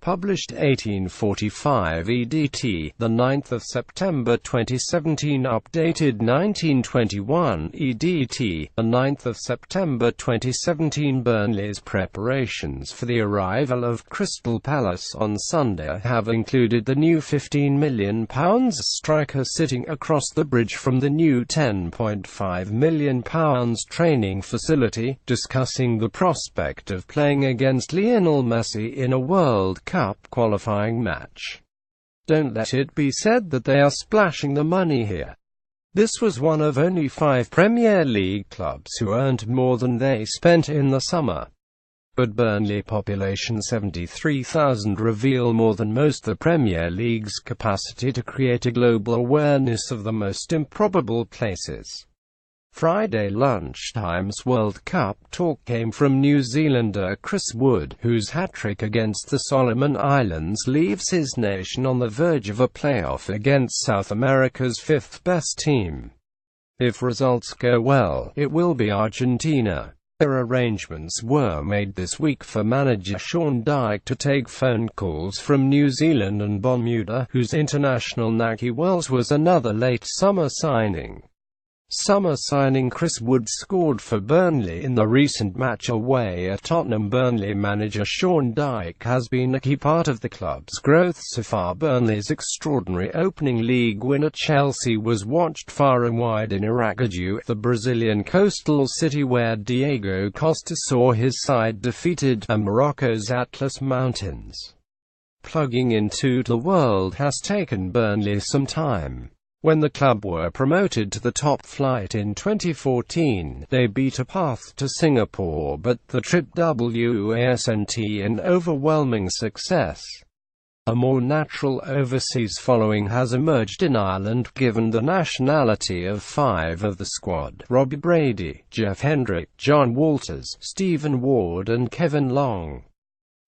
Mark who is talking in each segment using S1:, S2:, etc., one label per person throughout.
S1: Published 1845 EDT, the 9th of September 2017. Updated 1921 EDT, the 9th of September 2017. Burnley's preparations for the arrival of Crystal Palace on Sunday have included the new £15 million striker sitting across the bridge from the new £10.5 million training facility, discussing the prospect of playing against Lionel Messi in a World Cup qualifying match. Don't let it be said that they are splashing the money here. This was one of only 5 Premier League clubs who earned more than they spent in the summer. But Burnley, population 73,000, reveal more than most the Premier League's capacity to create a global awareness of the most improbable places. Friday lunchtimes World Cup talk came from New Zealander Chris Wood, whose hat-trick against the Solomon Islands leaves his nation on the verge of a playoff against South America's 5th-best team. If results go well, it will be Argentina. Arrangements were made this week for manager Sean Dyche to take phone calls from New Zealand and Bermuda, whose international Nahki Wells was another late summer signing. Summer signing Chris Wood scored for Burnley in the recent match away at Tottenham. Burnley manager Sean Dyche has been a key part of the club's growth so far. Burnley's extraordinary opening league win at Chelsea was watched far and wide in Aracaju, the Brazilian coastal city where Diego Costa saw his side defeated, and Morocco's Atlas Mountains. Plugging into the world has taken Burnley some time. When the club were promoted to the top flight in 2014, they beat a path to Singapore, but the trip wasn't an overwhelming success. A more natural overseas following has emerged in Ireland, given the nationality of 5 of the squad: Robbie Brady, Jeff Hendrick, John Walters, Stephen Ward and Kevin Long.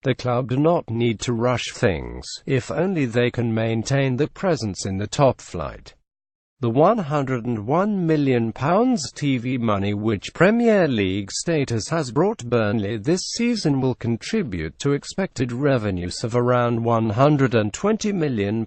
S1: The club do not need to rush things, if only they can maintain their presence in the top flight. The £101 million TV money which Premier League status has brought Burnley this season will contribute to expected revenues of around £120 million,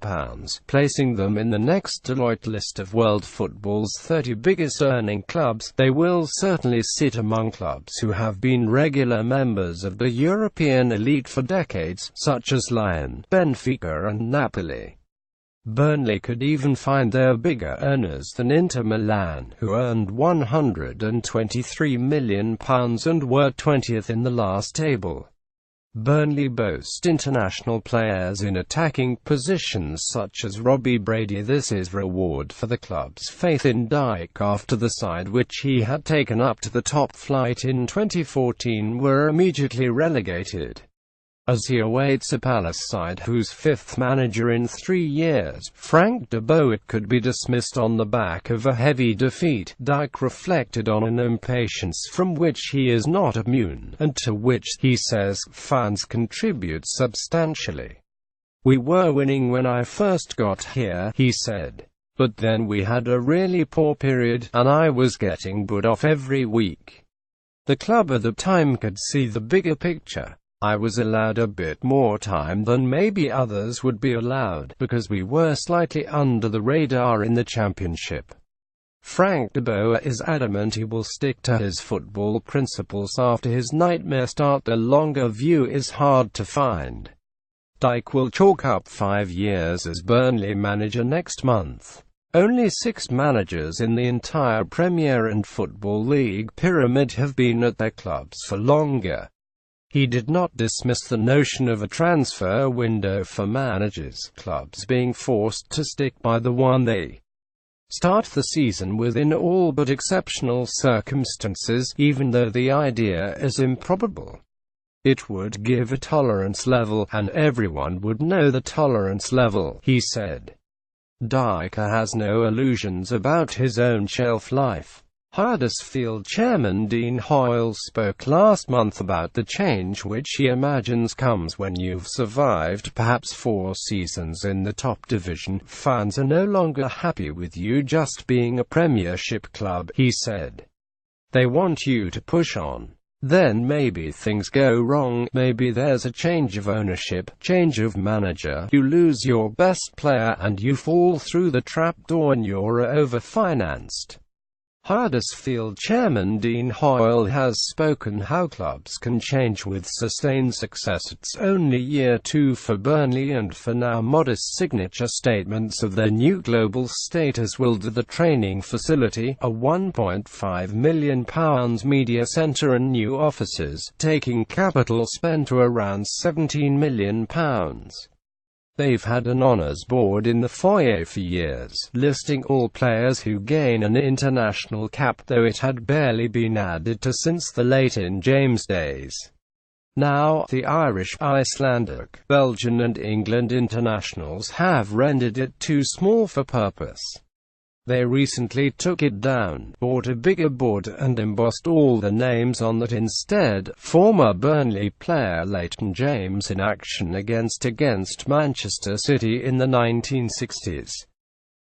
S1: placing them in the next Deloitte list of world football's 30 biggest earning clubs. They will certainly sit among clubs who have been regular members of the European elite for decades, such as Lyon, Benfica and Napoli. Burnley could even find their bigger earners than Inter Milan, who earned £123 million and were 20th in the last table. Burnley boast international players in attacking positions such as Robbie Brady. This is reward for the club's faith in Dyche after the side which he had taken up to the top flight in 2014 were immediately relegated. As he awaits a Palace side whose 5th manager in 3 years, Frank de Boer, could be dismissed on the back of a heavy defeat, Dyche reflected on an impatience from which he is not immune, and to which, he says, fans contribute substantially. "We were winning when I first got here," he said. "But then we had a really poor period, and I was getting put off every week. The club at the time could see the bigger picture. I was allowed a bit more time than maybe others would be allowed, because we were slightly under the radar in the Championship." Frank de Boer is adamant he will stick to his football principles after his nightmare start. A longer view is hard to find. Dyche will chalk up 5 years as Burnley manager next month. Only 6 managers in the entire Premier and Football League pyramid have been at their clubs for longer. He did not dismiss the notion of a transfer window for managers, clubs being forced to stick by the one they start the season with in all but exceptional circumstances, even though the idea is improbable. It would give a tolerance level, and everyone would know the tolerance level, he said. Dyche has no illusions about his own shelf life. Huddersfield chairman Dean Hoyle spoke last month about the change which he imagines comes when you've survived perhaps 4 seasons in the top division. "Fans are no longer happy with you just being a Premiership club," he said. "They want you to push on. Then maybe things go wrong, maybe there's a change of ownership, change of manager, you lose your best player and you fall through the trapdoor and you're over-financed. Huddersfield chairman Dean Hoyle has spoken how clubs can change with sustained success. It's only year 2 for Burnley, and for now modest signature statements of their new global status will do the training facility, a £1.5 million media centre and new offices, taking capital spend to around £17 million. They've had an honours board in the foyer for years, listing all players who gain an international cap, though it had barely been added to since the late James days. Now, the Irish, Icelandic, Belgian and England internationals have rendered it too small for purpose. They recently took it down, bought a bigger board, and embossed all the names on that instead. Former Burnley player Leighton James in action against Manchester City in the 1960s.